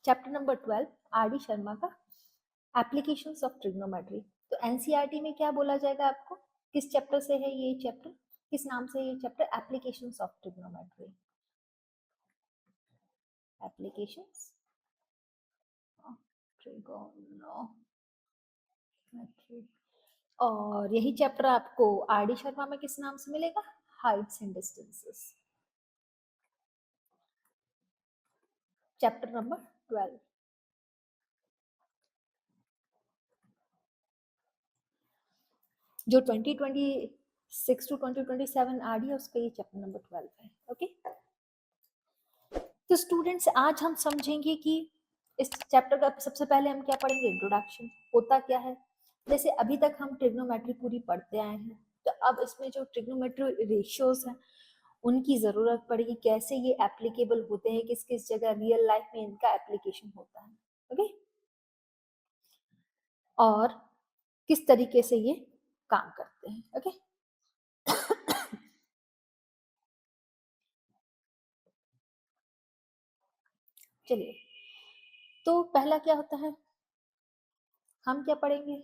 Chapter number 12 R D Sharma का applications of trigonometry. तो NCERT में क्या बोला जाएगा आपको, किस चैप्टर से है ये चैप्टर, किस नाम से ये chapter, applications of trigonometry, applications of trigonometry. और यही चैप्टर आपको आर डी शर्मा में किस नाम से मिलेगा, Heights and distances, chapter number 12। जो 2026 टू 2027 आ रही है उसका ये चैप्टर नंबर 12 है। ओके, तो स्टूडेंट्स आज हम समझेंगे कि इस चैप्टर का सबसे पहले हम क्या पढ़ेंगे, इंट्रोडक्शन होता क्या है। जैसे अभी तक हम ट्रिग्नोमेट्री पूरी पढ़ते आए हैं, तो अब इसमें जो ट्रिग्नोमेट्री रेशियोज हैं उनकी जरूरत पड़ेगी, कैसे ये एप्लीकेबल होते हैं, किस किस जगह रियल लाइफ में इनका एप्लीकेशन होता है। ओके, और किस तरीके से ये काम करते हैं। ओके, चलिए, तो पहला क्या होता है, हम क्या पढ़ेंगे,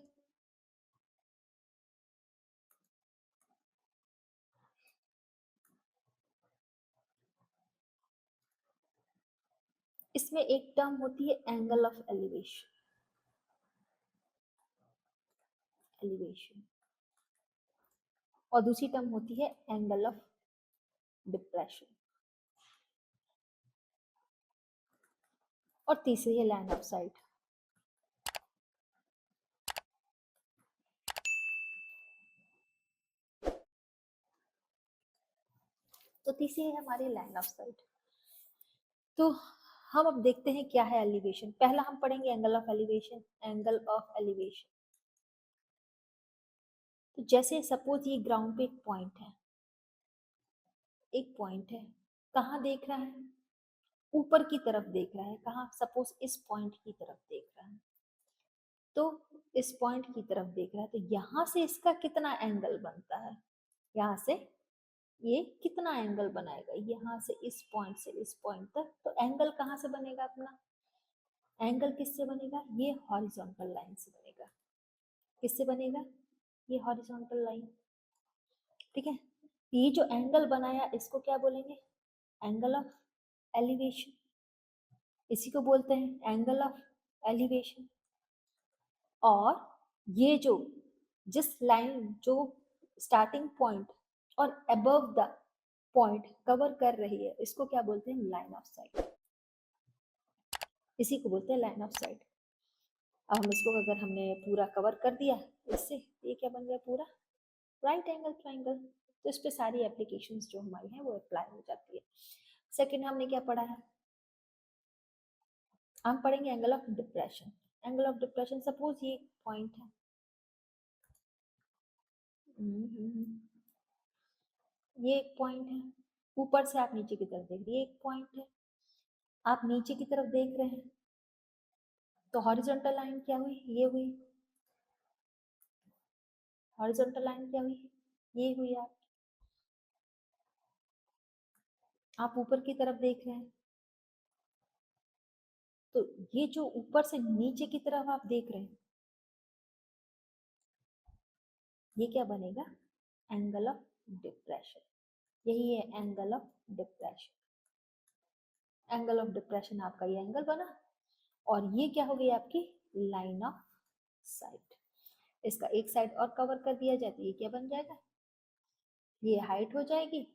इसमें एक टर्म होती है एंगल ऑफ एलिवेशन, एलिवेशन, और दूसरी टर्म होती है एंगल ऑफ डिप्रेशन, और तीसरी है लाइन ऑफ साइट। तो तीसरी है हमारी लाइन ऑफ साइट। तो हम अब देखते हैं क्या है एलिवेशन। पहला हम पढ़ेंगे angle of elevation, angle of elevation. तो जैसे सपोज ये ग्राउंड पे एक पॉइंट है, एक पॉइंट है, कहाँ देख रहा है, ऊपर की तरफ देख रहा है, कहाँ, सपोज इस पॉइंट की तरफ देख रहा है, तो इस पॉइंट की तरफ देख रहा है, तो यहां से इसका कितना एंगल बनता है, यहाँ से ये कितना एंगल बनाएगा, यहाँ से इस पॉइंट से इस पॉइंट तक, तो एंगल कहाँ से बनेगा अपना, एंगल किससे बनेगा, ये हॉरिजॉन्टल लाइन से बनेगा। किससे बनेगा, ये हॉरिजॉन्टल लाइन। ठीक है, ये जो एंगल बनाया इसको क्या बोलेंगे, एंगल ऑफ एलिवेशन, इसी को बोलते हैं एंगल ऑफ एलिवेशन। और ये जो जिस लाइन जो स्टार्टिंग पॉइंट और अबव द पॉइंट कवर कर रही है इसको क्या बोलते हैं, लाइन ऑफ साइट, इसी को बोलते हैं लाइन ऑफ साइट। अब हम इसको अगर हमने पूरा कवर कर दिया इससे, ये क्या बन गया, पूरा राइट एंगल ट्राइंगल। तो इस पे सारी एप्लीकेशंस जो हमारी हैं वो अप्लाई हो जाती है। सेकंड हमने क्या पढ़ा है, हम पढ़ेंगे angle of depression. Angle of depression, suppose ये पॉइंट है, ये एक पॉइंट है, ऊपर से आप नीचे की तरफ देख रहे हैं, ये एक पॉइंट है, आप नीचे की तरफ देख रहे हैं, तो हॉरिजॉन्टल लाइन क्या हुई, ये हुई, हॉरिजॉन्टल लाइन क्या हुई, ये हुई। आप ऊपर की तरफ देख रहे हैं, तो ये जो ऊपर से नीचे की तरफ आप देख रहे हैं, ये क्या बनेगा, एंगल ऑफ डिप्रेशन। यही है angle of depression. Angle of depression आपका ये एंगल बना, और ये क्या हो गई आपकी लाइन ऑफ साइट। इसका एक साइड और कवर कर दिया जाए तो ये क्या बन जाएगा, ये हाइट हो जाएगी,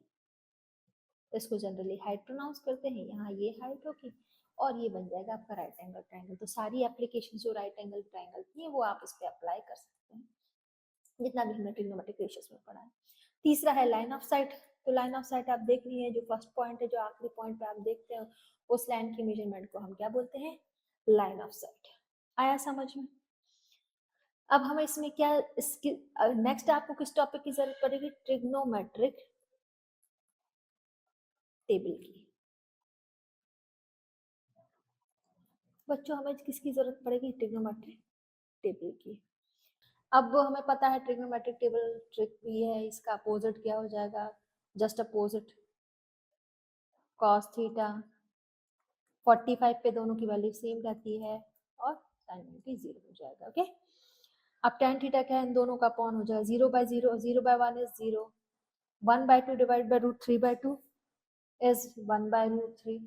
इसको जनरली हाइट प्रोनाउंस करते हैं, यहाँ ये हाइट होगी, और ये बन जाएगा आपका राइट एंगल ट्राइंगल। तो सारी एप्लीकेशन जो राइट एंगल ट्राइंगल की है वो आप इस पे अप्लाई कर सकते हैं, जितना भी हमने ट्रिग्नोमेट्रिक रेशियोस में पढ़ा है। तीसरा है लाइन ऑफ साइट। तो लाइन ऑफ साइट आप देख रही है, जो फर्स्ट पॉइंट है, जो आखिरी पॉइंट पे आप देखते हो, उस लाइन की मेजरमेंट को हम क्या बोलते हैं, लाइन ऑफ साइट। आया समझ में। अब हमें इसमें क्या, इसकी नेक्स्ट आपको किस टॉपिक की जरूरत पड़ेगी, ट्रिग्नोमेट्रिक टेबल की। बच्चों हमें किसकी जरूरत पड़ेगी, ट्रिग्नोमेट्रिक टेबल की। अब हमें पता है ट्रिग्नोमेट्रिक टेबल ट्रिक भी है, इसका अपोजिट क्या हो जाएगा, जस्ट अपोजिट कॉस थीटा 45 पे दोनों की वैल्यू सेम रहती है और sin 90 0 हो जाएगा। ओके, अब tan थीटा क्या है, इन दोनों का अपॉन हो जाएगा 0 by 0, 0 by 1 is 0, 1 by 2 divided by root 3 by 2 is 1 by root 3,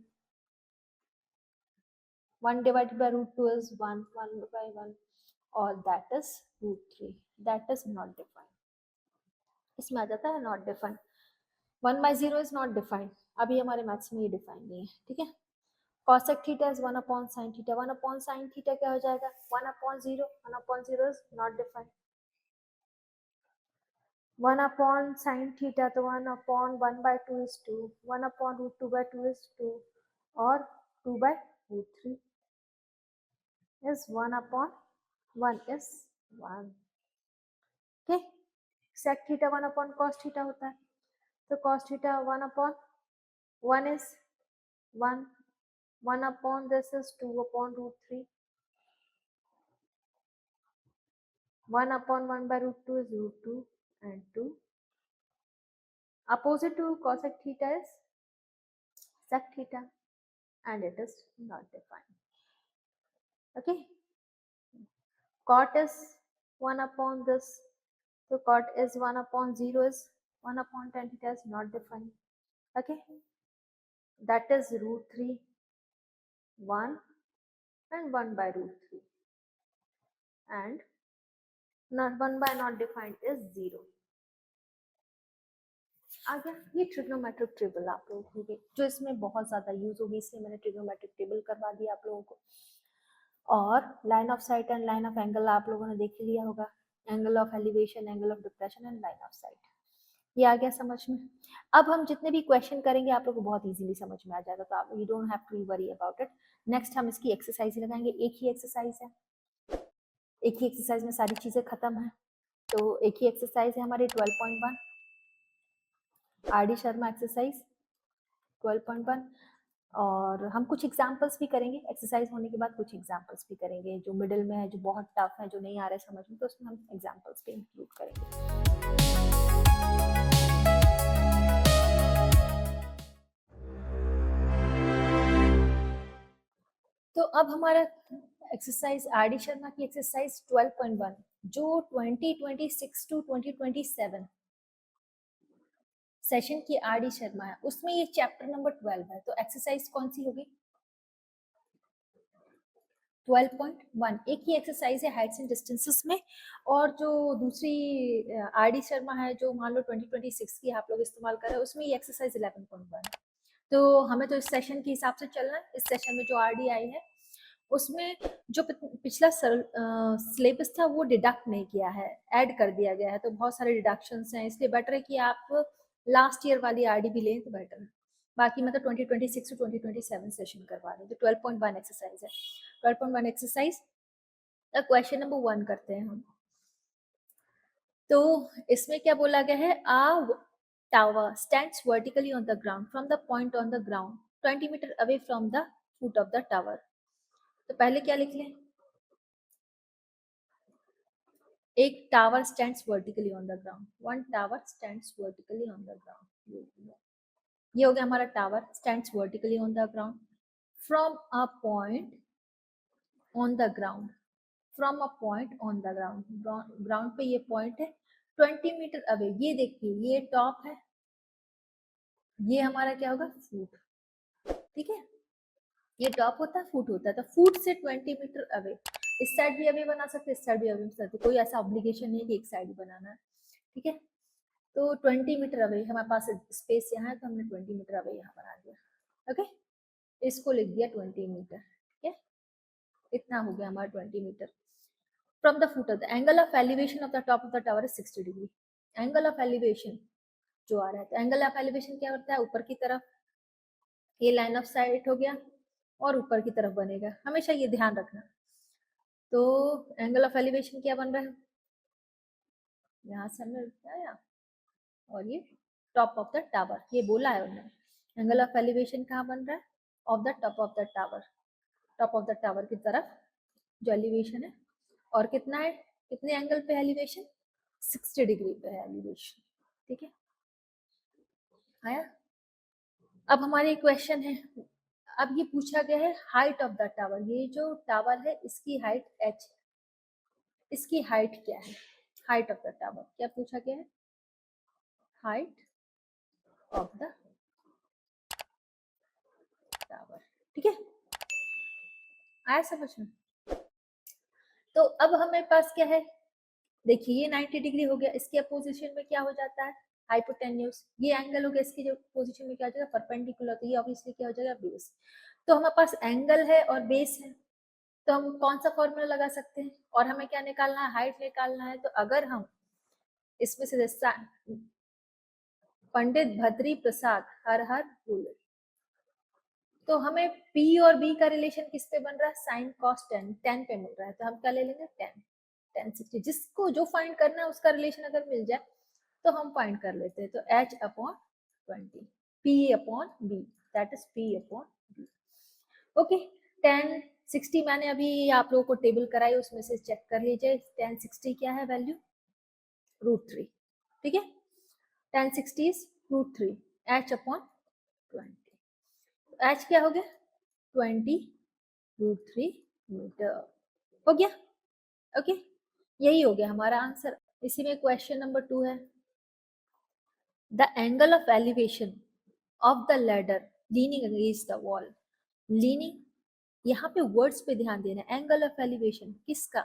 1 divided by root 2 is 1, 1 by 1, और that is root 3, that is not defined। इसमें आ जाता है not defined। 1 by 0 is not defined, अभी हमारे मैथ्स में ये डिफाइन नहीं है, ठीक है। cosec theta is 1 upon sin theta, 1 upon sin theta क्या हो जाएगा, 1 upon 0, 1 upon 0 is not defined। 1 upon sin theta तो 1 upon 1 by 2 is 2, 1 upon root 2 by 2 is 2, और 2 by root 3 is 1 upon 1 is 1। okay, sec theta 1 upon cos theta होता है, तो cos theta 1 upon 1 is 1, 1 upon this is 2 upon root 3, 1 upon 1 by root 2 is root 2 and 2। Opposite to cosec theta is sec theta and it is not defined। okay, cot is 1 upon this, so cot is 1 upon 0 is 1 upon tan theta is not defined। okay, that is root 3, 1 and 1 by root 3, and not 1 by not defined is 0। आ गया, ये trigonometric table आप लोगों को होगी जो इसमें बहुत ज्यादा यूज होगी, इसलिए मैंने ट्रिग्नोमेट्रिक टेबल करवा दिया आप लोगों को। और line of site and line of angle आप लोगों ने देख लिया होगा, angle of elevation, angle of depression and line of site, ये आ गया समझ में। अब हम जितने भी क्वेश्चन करेंगे आप लोग को बहुत इजीली समझ में आ जाएगा, तो आप you don't have to worry about it. Next हम इसकी एक्सरसाइज लगाएंगे, एक ही एक्सरसाइज है, एक ही एक्सरसाइज में सारी चीजें खत्म है। तो एक ही एक्सरसाइज है हमारी 12.1 आर डी शर्मा एक्सरसाइज 12.1, और हम कुछ एग्जाम्पल्स भी करेंगे एक्सरसाइज होने के बाद, कुछ एग्जाम्पल्स भी करेंगे जो मिडिल में है, जो बहुत टफ है, जो नहीं आ रहा है समझ में, तो उसमें हम एग्जाम्पल्स भी इंक्लूड करेंगे। तो अब हमारा एक्सरसाइज आर डी शर्मा की एक्सरसाइज 12.1 जो 2026 टू 2027 सेशन की आर डी शर्मा है, उसमें ये चैप्टर नंबर 12 है। तो एक्सरसाइज कौन सी होगी, 12.1, एक ही एक्सरसाइज है हाइट्स एंड डिस्टेंसेस में। और जो दूसरी आर डी शर्मा है जो मान लो 2026 की आप लोग इस्तेमाल कर रहे हैं, उसमें ये एक्सरसाइज 11.1 है। तो हमें तो इस सेशन के हिसाब से चलना है। इस सेशन में जो आर डी आई है उसमें जो पिछला सिलेबस था वो डिडक्ट नहीं किया है, ऐड कर दिया गया है, तो बहुत सारे डिडक्शंस हैं, इसलिए बेटर है कि आप लास्ट ईयर वाली आरडी भी लें तो बेटर है। बाकी मतलब 2026 टू 2027 सेशन करवा रहे हैं। तो 12.1 एक्सरसाइज है, 12.1 एक्सरसाइज क्वेश्चन नंबर 1 करते हैं हम। तो इसमें क्या बोला गया है, a tower stands vertically on the ground from the point on the ground 20 metre away from the foot of the tower. तो पहले क्या लिख लें, एक tower stands vertically on the ground, one tower stands vertically on the ground, ये हो गया हमारा tower stands vertically on the ground from a point on the ground, from a point on the ground, ground पे ये point है 20 metre away. ये देखिए ये टॉप है, ये हमारा क्या होगा फुट, ठीक है, ये टॉप होता है फुट होता है, तो फुट से 20 मीटर अवे, इस साइड भी अवे बना सकते, इस साइड भी अवे बना सकते, कोई ऐसा ऑब्लिगेशन नहीं कि एक साइड ही बनाना है, ठीक है। तो 20 मीटर अवे हमारे पास स्पेस यहाँ है, तो हमने 20 मीटर अवे यहाँ बना दिया। ओके, इसको लिख दिया 20 मीटर, ठीक है, इतना हो गया हमारा 20 metre from the foot of the angle of elevation of the top of the tower is 60 degree. Angle of elevation जो आ रहा है, तो एंगल ऑफ एलिवेशन क्या होता है, ऊपर की तरफ, ये लाइन ऑफ साइट हो गया और ऊपर की तरफ बनेगा, हमेशा ये ध्यान रखना। तो एंगल ऑफ एलिवेशन क्या बन रहा है, यहाँ से हमने बताया, और ये टॉप ऑफ द टावर, ये बोला है उन्होंने। एंगल ऑफ एलिवेशन कहाँ बन रहा है, of the top of the tower, top of the tower की तरफ जो एलिवेशन है, और कितना है, कितने एंगल पे एलिवेशन, 60 डिग्री पे है एलिवेशन, ठीक है, आया। अब हमारे क्वेश्चन है, अब ये पूछा गया है हाइट ऑफ द टावर, ये जो टावर है इसकी हाइट h है, इसकी हाइट क्या है, हाइट ऑफ द टावर क्या पूछा गया है, हाइट ऑफ द टावर, ठीक है, आया समझ में। तो अब हमेरे पास क्या है, देखिए ये 90 डिग्री हो गया, इसके अपोजिशन में क्या हो जाता है, हाइपोटेन्यूज, ये एंगल हो गया, इसकी जो पोजीशन में क्या हो जाएगा, परपेंडिकुलर, तो ये ऑब्वियसली क्या हो जाएगा, बेस। तो हमारे पास एंगल है और बेस है, तो हम कौन सा फॉर्मूला लगा सकते हैं, और हमें क्या निकालना है, हाइट निकालना है। तो अगर हम इसमें से पंडित भद्री प्रसाद हर हर बोले, तो हमें P और B का रिलेशन किस पे बन रहा है, साइन कॉस टेन, टेन पे मिल रहा है, तो हम क्या ले लेंगे, टेन, 1060, जिसको जो फाइंड करना है उसका रिलेशन अगर मिल जाए तो हम फाइंड कर लेते हैं। तो H/20 P upon B, that is P upon B। Okay, 1060 मैंने अभी आप लोगों को टेबल कराई, उसमें से चेक कर लीजिए 1060 क्या है वैल्यू, √3, ठीक है, 1060 इज √3, H/20, H क्या हो गया, 20 √3 मीटर, हो गया। ओके, यही हो गया हमारा आंसर। इसी में क्वेश्चन नंबर 2 है, the angle of elevation of the ladder leaning against the wall, leaning, यहाँ पे वर्ड्स पे ध्यान देना, एंगल ऑफ एलिवेशन किसका,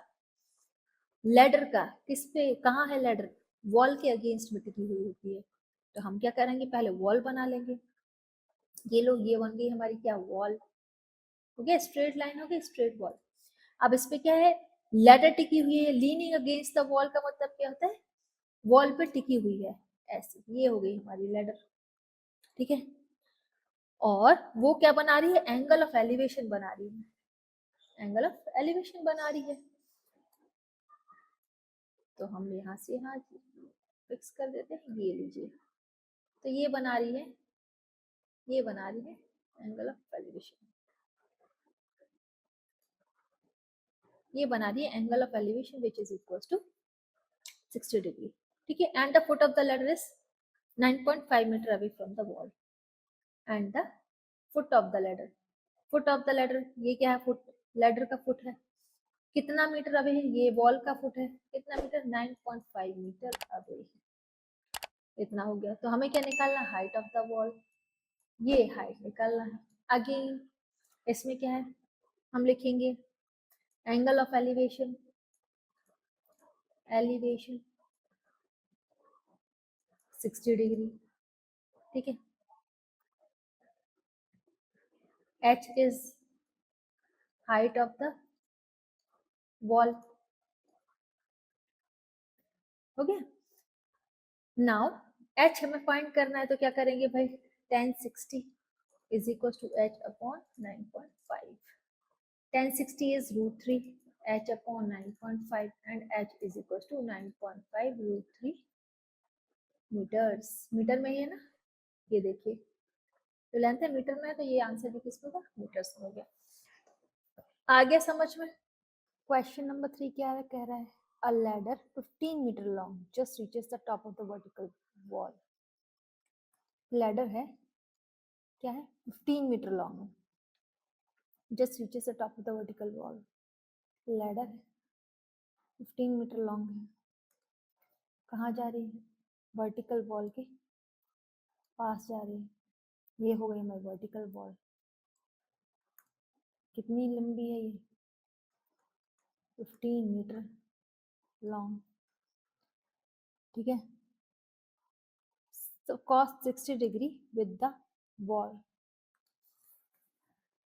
लैडर का, किस पे, कहाँ है लैडर, वॉल के अगेंस्ट में टिकी हुई होती है। तो हम क्या करेंगे, पहले वॉल बना लेंगे, ये लो, ये बन गई हमारी क्या, वॉल, हो गया स्ट्रेट लाइन, हो गया स्ट्रेट वॉल। अब इस पे क्या है, लैडर टिकी हुई है, लीनिंग अगेंस्ट द वॉल का मतलब क्या होता है, वॉल पे टिकी हुई है, ऐसे, ये हो गई हमारी लैडर, ठीक है। और वो क्या बना रही है, एंगल ऑफ एलिवेशन बना रही है, एंगल ऑफ एलिवेशन बना रही है। तो हम यहाँ से यहाँ फिक्स कर देते हैं, ये लीजिए, तो ये बना रही है, ये बना रही है एंगल ऑफ एलिवेशन, ये बना रही है angle of elevation which is equal to 60 degree, ठीक है। And the foot of the ladder is 9.5 metre away from the wall, and the foot of the ladder, foot of the ladder ये क्या है, foot, ladder का foot है, कितना metre away है, ये वॉल का फुट है, कितना मीटर, 9.5 मीटर अवे है, इतना हो गया। तो हमें क्या निकालना, हाइट ऑफ द वॉल, ये हाइट निकालना है। अगेन इसमें क्या है, हम लिखेंगे angle of elevation, elevation 60 degree, ठीक है। H is height of the wall, हो गया। नाउ H हमें फाइंड करना है, तो क्या करेंगे भाई, 1060 is equal to H/9.5, 1060 is √3, H/9.5 and H is equals to 9.5 √3 metres, metre में ही है ना, ये देखिए, तो लेंथ है मीटर में है, तो ये आंसर भी किसमें था, मीटर्स में हो गया। आ गया समझ में। क्वेश्चन नंबर 3 क्या है, कह रहा है a ladder 15 metre long just reaches the top of the vertical wall, ladder है, क्या है, 15 मीटर लॉन्ग है, just reaches the top of the vertical wall, ladder है 15 मीटर लॉन्ग है, कहाँ जा रही है, वर्टिकल वॉल के पास जा रही है, ये हो गई हमारी वर्टिकल वॉल, कितनी लंबी है ये, 15 मीटर लॉन्ग, ठीक है। तो cos 60 degree with the wall,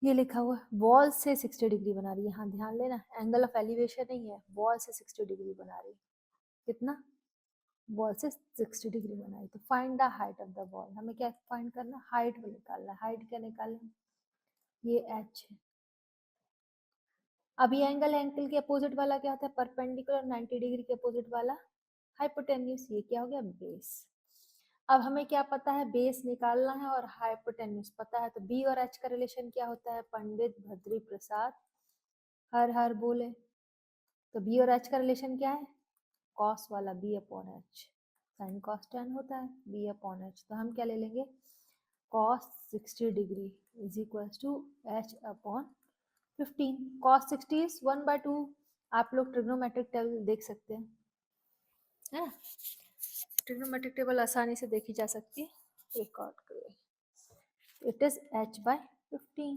ये लिखा हुआ है, वॉल से 60 डिग्री बना रही है, हाँ ध्यान लेना, एंगल ऑफ एलिवेशन नहीं है, वॉल से 60 डिग्री बना रही है, कितना, वॉल से 60 डिग्री बनाई। तो find the height of the wall, हमें क्या फाइंड करना, हाइट में निकालना, हाइट क्या निकालना, ये h है। अब ये एंगल के अपोजिट वाला क्या होता है, परपेंडिकुलर, 90 डिग्री के अपोजिट वाला हाइपोटेन्यूज, ये क्या हो गया, बेस। अब हमें क्या पता है, बेस निकालना है और हाइपोटेन्यूज पता है, तो बी और एच का रिलेशन क्या होता है, पंडित भद्री प्रसाद हर हर बोले, तो बी और एच का रिलेशन क्या है, कॉस वाला b/h, साइन कॉस टेन होता है b/h, तो हम क्या ले लेंगे, cos 60 degree is equal to h upon 15. cos 60 is 1/2. आप लोग ट्रिग्नोमेट्रिक टेबल देख सकते हैं, है ना? ट्रिग्नोमेट्रिक टेबल आसानी से देखी जा सकती है. रिकॉर्ड करिए. It is h by 15.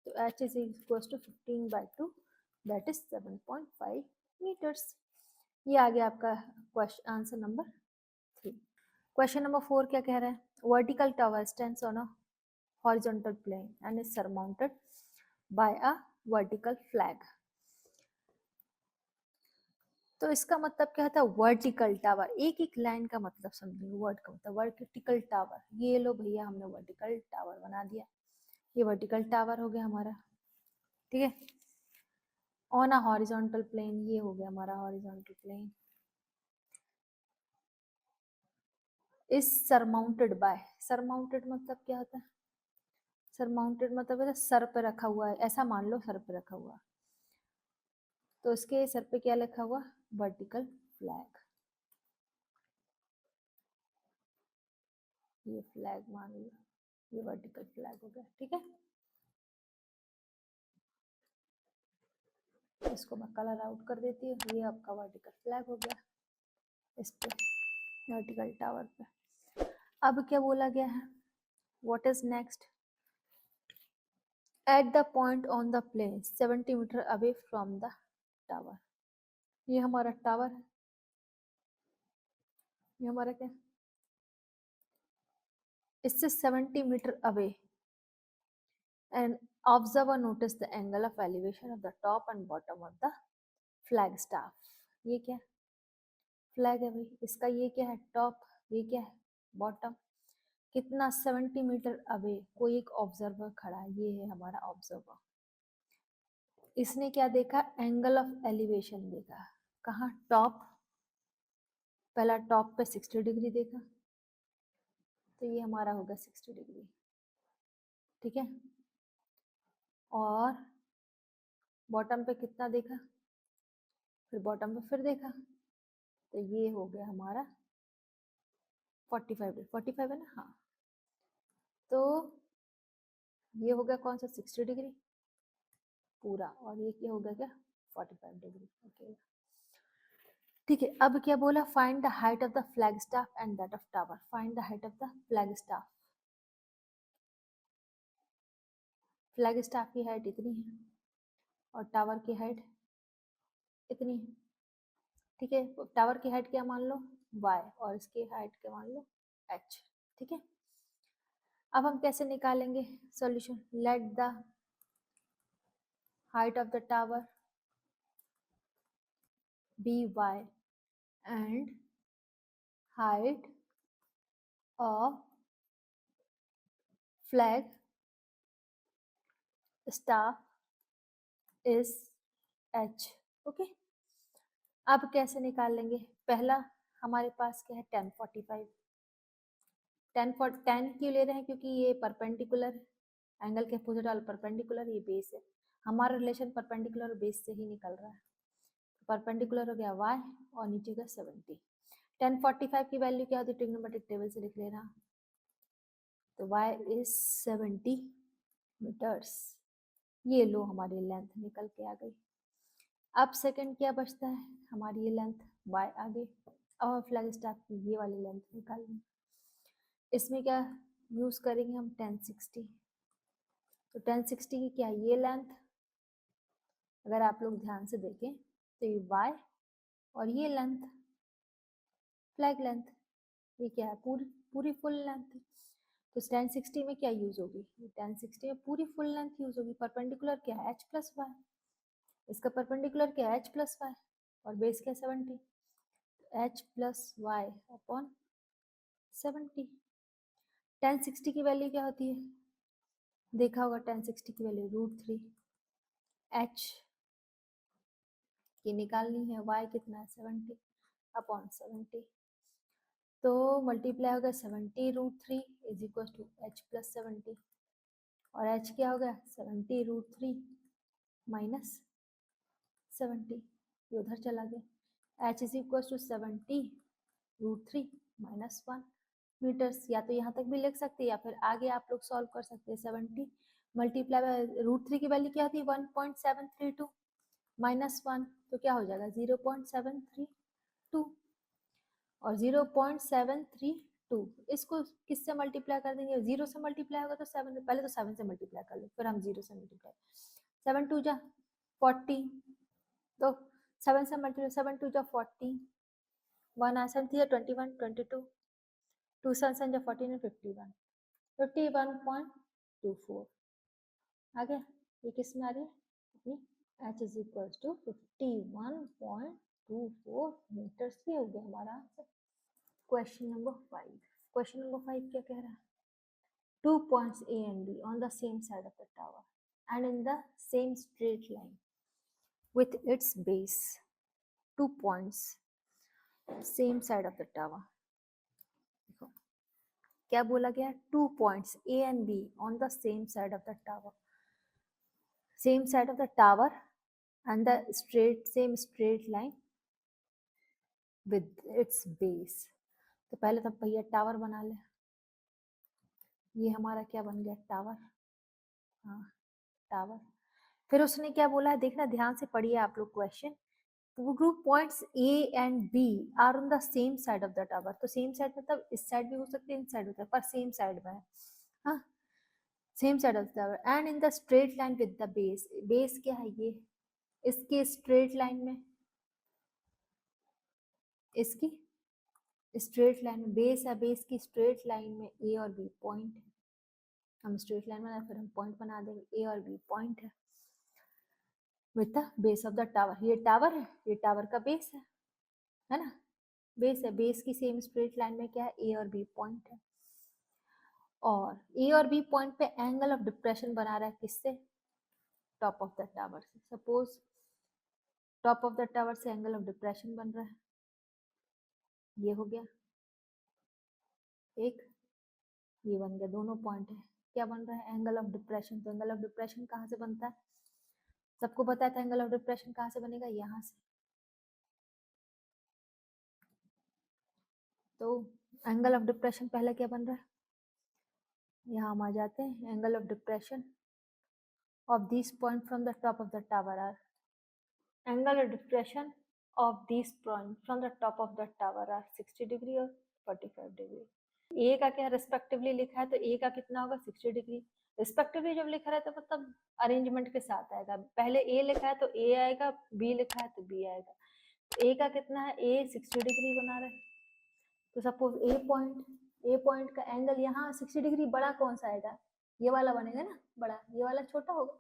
तो h is equals to 15/2, that is 7.5 meters. ये आ गया आपका question answer number 3. Question number 4 क्या कह रहा है? Vertical tower stands on a horizontal plane and is surmounted by a vertical flag. तो इसका मतलब क्या होता है? Vertical tower. एक एक लाइन का मतलब समझिए. वर्ड का मतलब वर्टिकल टावर. ये लो भैया, हमने वर्टिकल टावर बना दिया. ये वर्टिकल टावर हो गया हमारा, ठीक है. ऑन अ हॉरिजॉन्टल प्लेन, ये हो गया हमारा horizontal plane. Is surmounted by. Surmounted मतलब क्या होता है? सरमाउंटेड मतलब है सर पे रखा हुआ है, ऐसा मान लो सर पे रखा हुआ. तो इसके सर पे क्या लिखा हुआ? Vertical flag. ये फ्लैग मान लो, ये वर्टिकल फ्लैग हो गया, ठीक है. इसको मैं कलर आउट कर देती हूँ. ये आपका वर्टिकल फ्लैग हो गया इस पे, वर्टिकल टावर पे. अब क्या बोला गया है? What is next? At the point on the plane 70 metre away from the tower. ये हमारा टावर है. ये हमारा क्या? इससे 70 metre away. And observer notice the angle of elevation of the top and bottom of the flag staff. ये क्या? Flag है भाई. इसका ये क्या है? टॉप. ये क्या है? बॉटम. कितना? 70 मीटर अवे कोई एक ऑब्जर्वर खड़ा है. ये है हमारा ऑब्जर्वर. इसने क्या देखा? एंगल ऑफ एलिवेशन देखा. कहाँ? टॉप. पहला टॉप पे 60 डिग्री देखा, तो ये हमारा होगा 60 डिग्री, ठीक है. और बॉटम पे कितना देखा? फिर बॉटम पे फिर देखा, तो ये हो गया हमारा 45 डिग्री. 45 है ना? हाँ. तो ये हो गया कौन सा? 60 डिग्री पूरा. और ये क्या हो गया? क्या? 45 डिग्री. ओके, ठीक है. अब क्या बोला? Find the height of the flag staff and that of tower. Find the height of the flag staff. Flag staff की हाइट इतनी है और टावर की हाइट इतनी है, ठीक है. टावर की हाइट क्या मान लो? y, और इसकी हाइट क्या मान लो? h, ठीक है. अब हम कैसे निकालेंगे solution? Let the height of the tower be y and height of flag staff is h. Okay. अब कैसे निकाल लेंगे? पहला हमारे पास क्या है? 1045. 10 क्यों ले रहे हैं? क्योंकि ये परपेंडिकुलर एंगल के अपोजिट वाला परपेंडिकुलर, ये बेस है. हमारा रिलेशन परपेंडिकुलर और बेस से ही निकल रहा है. परपेंडिकुलर हो गया y और नीचे का 70. 1045 की वैल्यू क्या होती है? ट्रिग्नोमेट्रिक टेबल से लिख लेना. तो y इज 70 मीटर्स. ये लो हमारी लेंथ निकल के आ गई. अब सेकंड क्या बचता है? हमारी ये लेंथ y आ गई. अब फ्लैग स्टाफ की ये वाली लेंथ निकालनी. इसमें क्या यूज करेंगे हम? 1060. तो 1060 की क्या? ये लेंथ. अगर आप लोग ध्यान से देखें तो ये y और ये लेंथ फ्लैग लेंथ, ये क्या है? पूरी पूरी फुल लेंथ. तो 1060 में क्या यूज होगी? 1060 में पूरी फुल लेंथ यूज होगी. परपेंडिकुलर क्या है? h plus Y. इसका परपेंडिकुलर क्या है? h plus Y. और बेस क्या? 70. h plus Y upon 70. 1060 की वैल्यू क्या होती है? देखा होगा 1060 की वैल्यू √3. h की निकालनी है. y कितना है? 70 अपॉन 70. तो मल्टीप्लाई होगा 70√3 is equal to h plus 70. और h क्या हो गया? 70√3 माइनस 70. ये उधर चला गया. h is equal to 70√3 minus 1. Metres. या तो यहाँ तक भी लिख सकते हैं या फिर आगे आप लोग सॉल्व कर सकते हैं। 70 मल्टीप्लाई बाय √3 की वैल्यू क्या होती है 1.732 -1, तो क्या हो जाएगा 0.732 और 0.732 इसको किससे मल्टीप्लाई कर देंगे, 0 से मल्टीप्लाई होगा तो 7, पहले तो 7 से मल्टीप्लाई कर लो फिर हम 0 से मल्टीप्लाई। 7 2 जा 40, तो 7 से मल्टीप्लाई 7 2 जा 40, 1 आसन थी 21 22, 2 7 जा 14 51, 51.24 आ गया। ये किस में आ रही है अपनी h is equal to 51.24 metres. ये हो गया हमारा answer. Question number 5। Question number 5 क्या कह रहा है, 2 points A and B on the same side of the tower and in the same straight line with its base, 2 points same side of the tower। देखो क्या बोला गया, 2 points A and B on the same side of the tower, same side of the tower and the same straight line with its base। तो पहले तो भैया tower बना ले, ये हमारा क्या बन गया टावर, हाँ टावर। फिर उसने क्या बोला है, देखना ध्यान से पढ़िए आप लोग question. Two points A and B are on the same side of the tower, तो सेम साइड मतलब इस साइड भी हो सकते हैं इन साइड होता है, पर सेम साइड में है, हाँ same side of the tower and in the straight line with the base. Base क्या है ये, इसके स्ट्रेट लाइन में, इसकी स्ट्रेट लाइन में बेस है, बेस की स्ट्रेट लाइन में ए और बी पॉइंट है। हम स्ट्रेट लाइन बना फिर हम पॉइंट बना देंगे, ए और बी पॉइंट है with the base of the tower. ये टावर है, ये टावर का बेस है ना, बेस है, बेस की सेम स्ट्रेट लाइन में क्या है ए और बी पॉइंट है, और ए और बी पॉइंट पे एंगल ऑफ डिप्रेशन बना रहा है किससे, टॉप ऑफ द टावर से। Suppose top of the tower से एंगल ऑफ डिप्रेशन बन रहा है, ये हो गया एक, ये बन गया, दोनों पॉइंट है, क्या बन रहा है एंगल ऑफ डिप्रेशन। तो एंगल ऑफ डिप्रेशन कहाँ से बनता है, सबको पता था एंगल ऑफ डिप्रेशन कहाँ से बनेगा, यहाँ से। तो एंगल ऑफ डिप्रेशन पहले क्या बन रहा है, यहाँ हम आ जाते हैं, angle of depression of these point from the top of the tower are, angle of depression of these point from the top of the tower are 60 degree और 45 डिग्री। ए का क्या रिस्पेक्टिवली लिखा है, तो ए का कितना होगा 60 डिग्री। रिस्पेक्टिवली जब लिखा रहता है मतलब अरेंजमेंट के साथ आएगा, पहले ए लिखा है तो ए आएगा, बी लिखा है तो बी आएगा। ए का कितना है, ए 60 डिग्री बना रहा है, तो सपोज ए पॉइंट का एंगल यहाँ 60 डिग्री, बड़ा कौन सा आएगा, ये वाला बनेगा ना बड़ा, ये वाला छोटा होगा,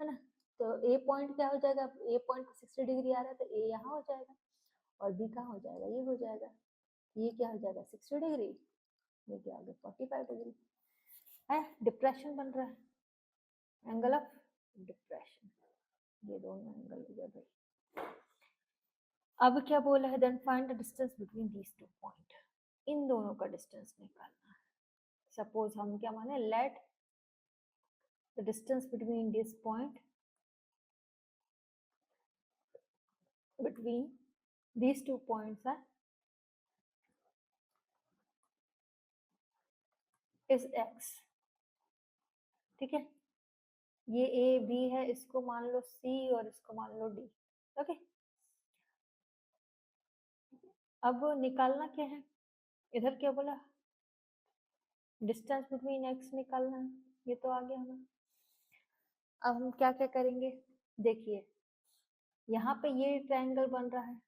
है ना। तो ए पॉइंट क्या हो जाएगा, ए पॉइंट 60 डिग्री आ रहा है तो ए यहाँ हो जाएगा और बी कहाँ हो जाएगा, ये हो जाएगा, ये क्या हो जाएगा 60 डिग्री, ये क्या हो गया 45 डिग्री है। डिप्रेशन बन रहा है, एंगल ऑफ डिप्रेशन, ये दोनों एंगल हो गया भाई। अब क्या बोला है, then find the distance between these two point, इन दोनों का डिस्टेंस निकालना है। सपोज हम क्या माने, let the distance between this point, between these two points are is x, ठीक है। ये ए बी है, इसको मान लो सी और इसको मान लो डी, ओके। अब निकालना क्या है, इधर क्या बोला, डिस्टेंस बिटवीन एक्स निकालना है, ये तो आ गया हमें। अब हम क्या क्या करेंगे, देखिए यहाँ पे ये ट्रायंगल बन रहा है,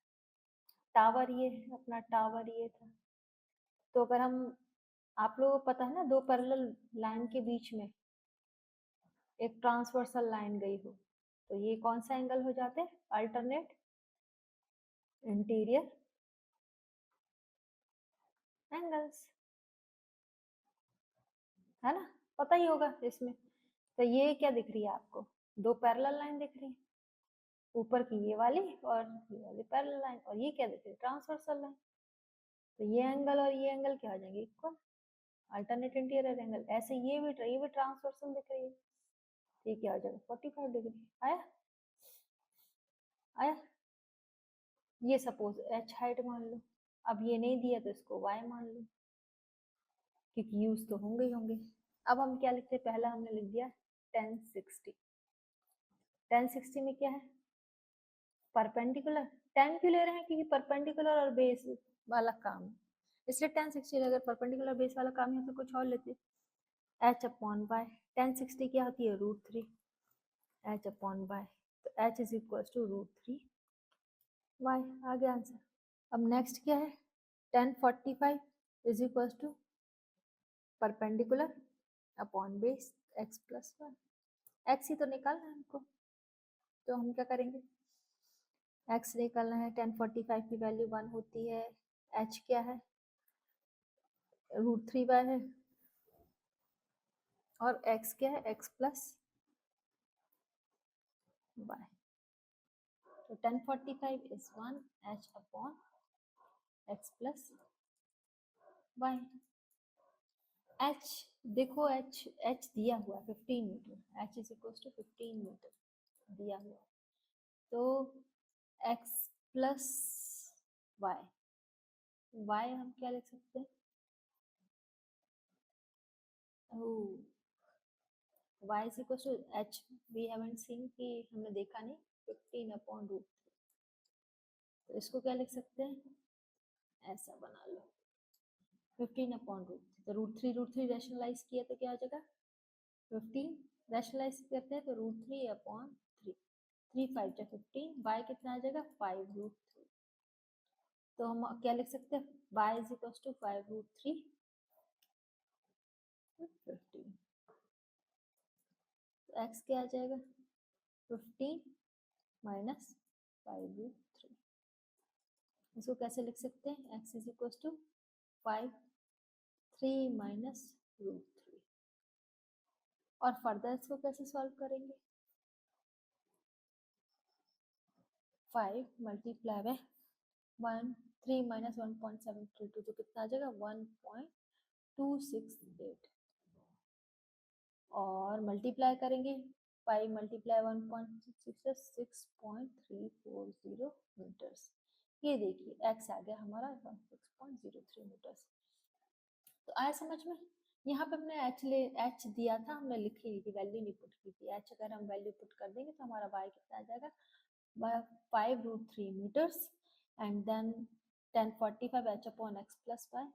टावर ये अपना टावर ये था, तो अगर हम, आप लोगों को पता है ना, दो पैरेलल लाइन के बीच में एक ट्रांसवर्सल लाइन गई हो, तो ये कौन सा एंगल हो जाते हैं, अल्टरनेट इंटीरियर एंगल्स, है ना, पता ही होगा इसमें। तो ये क्या दिख रही है आपको, दो पैरेलल लाइन दिख रही है, ऊपर की ये वाली और ये वाली पैरेलल लाइन, और ये क्या दिख रही है ट्रांसवर्सल लाइन। तो ये एंगल और ये एंगल क्या हो जाएंगे इक्वल, अल्टरनेट इंटीरियर एंगल। ऐसे ये भी ट्रांसवर्सल दिख रही है, ये क्या हो जाएगा 45 डिग्री। आया आया। ये सपोज h हाइट मान लो, अब ये नहीं दिया तो इसको y मान लो, क्योंकि यूज तो होंगे ही होंगे। अब हम क्या लिखते हैं, पहला हमने लिख दिया 1060। 1060 में क्या है, परपेंडिकुलर। 10 क्यों ले रहे हैं, क्योंकि परपेंडिकुलर और बेस वाला काम है, इसलिए 1060। अगर परपेंडिकुलर बेस वाला काम है तो कुछ और लेते, h अपॉन वाई। 1060 क्या होती है, √3 h अपॉन वाई, तो h is equal to √3 y. आ गया आंसर। अब नेक्स्ट क्या है, 1045 is equal to perpendicular upon base x plus 1। x ही तो निकालना है हमको, तो हम क्या करेंगे, x निकालना है। 1045 की वैल्यू 1 होती है, h क्या है, √3 वाई है, और x क्या है, x प्लस वाई। तो 1045 is 1 h upon x plus Y. h देखो, h दिया हुआ है 15 metre, h is equal to 15 metre दिया हुआ, तो x प्लस वाई, y हम क्या लिख सकते हैं, y is equal to h, we haven't seen कि हमने देखा नहीं, 15 अपॉन √3, तो इसको क्या लिख सकते हैं, ऐसा बना लो 15 अपॉन √3 रैशनलाइज किया तो क्या हो जाएगा 15, रैशनलाइज करते हैं तो √3 अपॉन 3, 3 5 जा 15, y कितना आ जाएगा 5√3। तो हम क्या लिख सकते हैं, y इज इक्वल टू 5√3 15, तो x क्या आ जाएगा 15 माइनस 5√3। इसको कैसे लिख सकते हैं, x is equal to 5 3 minus √3। और फर्दर इसको कैसे सॉल्व करेंगे, 5 मल्टीप्लाई बाय 1 3 माइनस 1.732, तो कितना आ जाएगा 1.268, और मल्टीप्लाई करेंगे 5 मल्टीप्लाई 1.6 6.340 मीटर्स। ये देखिए x आ गया हमारा 6.03 मीटर्स। तो आया समझ में, यहाँ पे हमने h दिया था, हमने लिखी नहीं थी, वैल्यू नहीं पुट की थी। h अगर हम वैल्यू पुट कर देंगे तो हमारा y कितना आ जाएगा, 5√3 meters, and then 1045 h upon x plus y,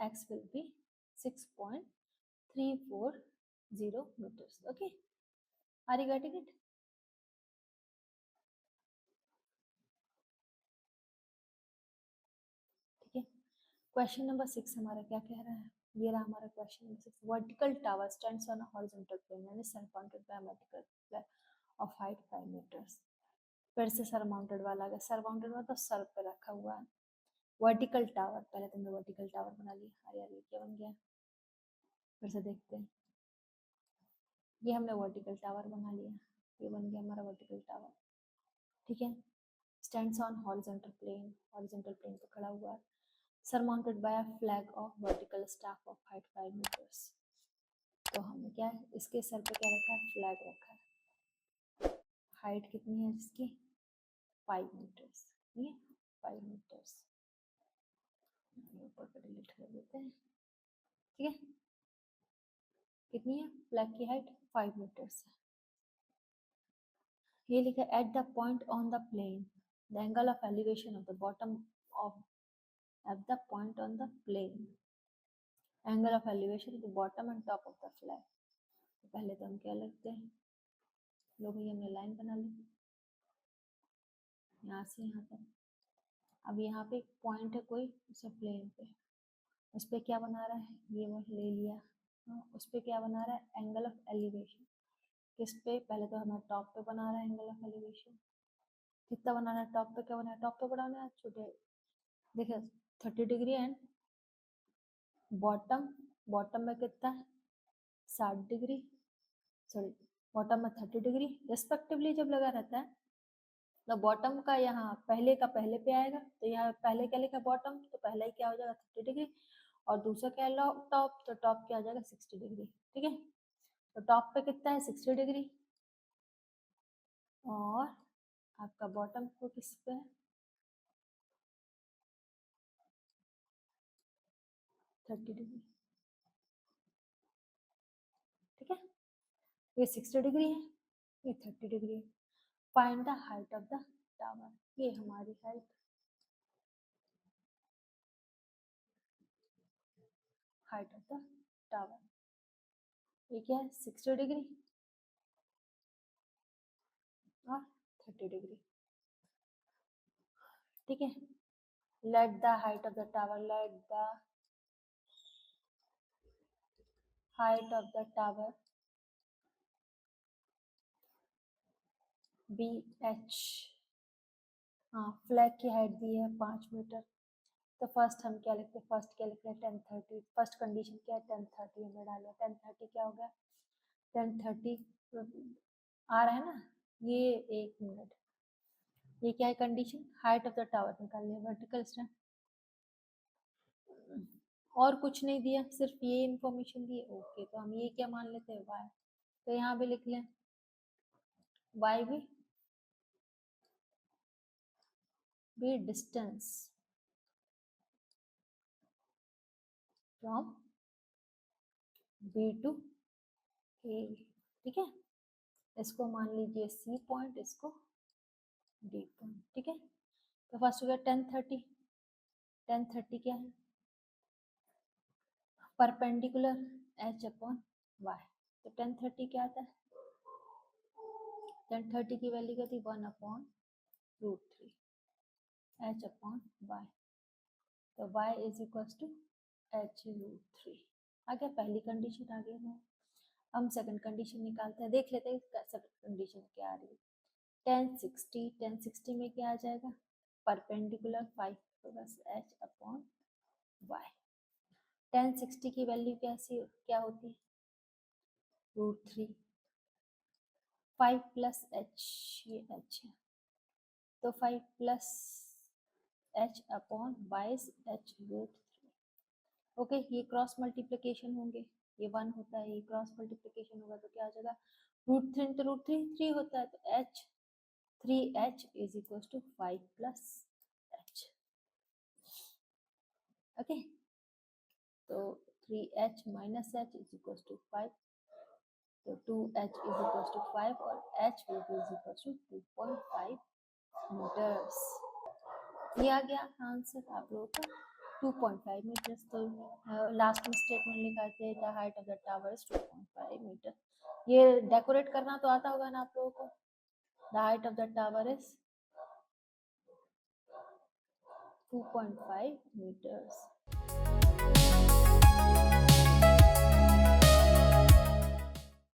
x will be 6.340 meters. Okay, are you getting it? ठीक है, क्वेश्चन नंबर 6 हमारा क्या कह रहा है, ये रहा हमारा question number 6। Vertical tower stands on a horizontal plane and is surmounted by vertical plane of height 5 meters। फिर से सरमाउंटेड वाला आ गया, सरमाउंटेड मतलब सर पे रखा हुआ है। वर्टिकल टावर, पहले तुमने वर्टिकल टावर बना लिया, अरे यार ये क्या बन गया, फिर से देखते हैं। ये हमने वर्टिकल टावर बना लिया, ये बन गया हमारा वर्टिकल टावर। ठीक है, stands on horizontal plane, horizontal plane पे खड़ा हुआ है, surmounted by a flag of vertical staff of height 5 meters। तो हमने क्या है, इसके सर पे क्या रखा है, फ्लैग रखा है। हाइट कितनी है इसकी, 5 meters, ये 5 meters। ऊपर का डिलीट कर देते हैं। ठीक है, कितनी है फ्लैग की हाइट, 5 meters है। ये लिखा है at the point on the plane the angle of elevation of the bottom of, at the point on the plane angle of elevation of the bottom and top of the flag. तो पहले तो हम क्या लिखते हैं, लो भैया हमने line बना ली यहाँ से यहाँ तक। अब यहाँ पे एक पॉइंट है कोई, उसे प्लेन पे, उस पर क्या बना रहा है, ये वो ले लिया, उस पर क्या बना रहा है, एंगल ऑफ एलिवेशन। किस पे, पहले तो हमें टॉप पे बना रहा है एंगल ऑफ एलिवेशन। कितना बनाना है, टॉप पे क्या बनाना है, टॉप पे बनाना है छोटे, देखिए 30 डिग्री, एंड बॉटम, बॉटम में कितना है 60 डिग्री, सॉरी बॉटम में 30 डिग्री रेस्पेक्टिवली जब लगा रहता है, तो बॉटम का यहाँ पहले का पहले पे आएगा, तो यहाँ पहले क्या लिखा बॉटम, तो पहला ही क्या हो जाएगा 30 डिग्री, और दूसरा क्या टॉप, तो टॉप क्या हो जाएगा 60 डिग्री। ठीक है, तो टॉप पे कितना है 60 डिग्री, और आपका बॉटम को किस पे है 30 डिग्री। ये 60 डिग्री है, ये 30 डिग्री है। Find the height of the tower, ये हमारी height, height of the tower. ये क्या है, 60 डिग्री और 30 डिग्री, ठीक है। Let the height of the tower, let the height of the tower be H. हाँ, फ्लैग की हाइट दी है 5 मीटर। तो फर्स्ट हम क्या लिखते हैं, फर्स्ट क्या लिखते हैं 1030। फर्स्ट कंडीशन क्या है 1030, हमने डाला 1030 क्या हो गया 1030 आ रहा है ना। ये 1 मिनट, ये क्या है condition, height of the tower निकालनी है, वर्टिकल स्टैंड, और कुछ नहीं दिया, सिर्फ ये इंफॉर्मेशन दी। ओके, तो हम ये क्या मान लेते हैं वाई, तो यहाँ भी लिख लें वाई भी डिस्टेंस फ्रॉम बी टू ए, ठीक है। इसको मान लीजिए सी पॉइंट, इसको डी पॉइंट, ठीक है। तो फर्स्ट हो गया 1030, 1030 क्या है परपेंडिकुलर एच अपॉन वाई। तो 1030 क्या आता है, 1030 की वैल्यू क्या थी 1/√3 एच अपॉन वाई। तो y is equal to h√3 आ गया, पहली कंडीशन आ गई है। हम सेकंड कंडीशन निकालते हैं, देख लेते हैं सेकंड कंडीशन क्या आ रही है। 1060, 1060 में क्या आ जाएगा परपेंडिकुलर 5, तो बस h अपॉन वाई। 1060 की वैल्यू कैसी क्या होती है √3, 5 प्लस एच, ये एच है, तो 5 plus H upon Y h√3। Okay, ये क्रॉस मल्टीप्लिकेशन होंगे, ये 1 होता है, ये क्रॉस मल्टीप्लिकेशन होगा तो क्या हो जाएगा √3 तो √3 3 होता है, तो h 3h is equal to 5 plus h। Okay, तो 3h minus h is equal to 5, तो 2h इज इक्वल टू 5 और h will be is equal to 2.5 metres. ये आ गया आंसर आप लोगों का 2.5 मीटर्स। तो लास्ट में स्टेटमेंट लिखा थे the height of the tower is 2.5 metre. ये डेकोरेट करना तो आता होगा ना आप लोगों को, the height of the tower is 2.5 meters।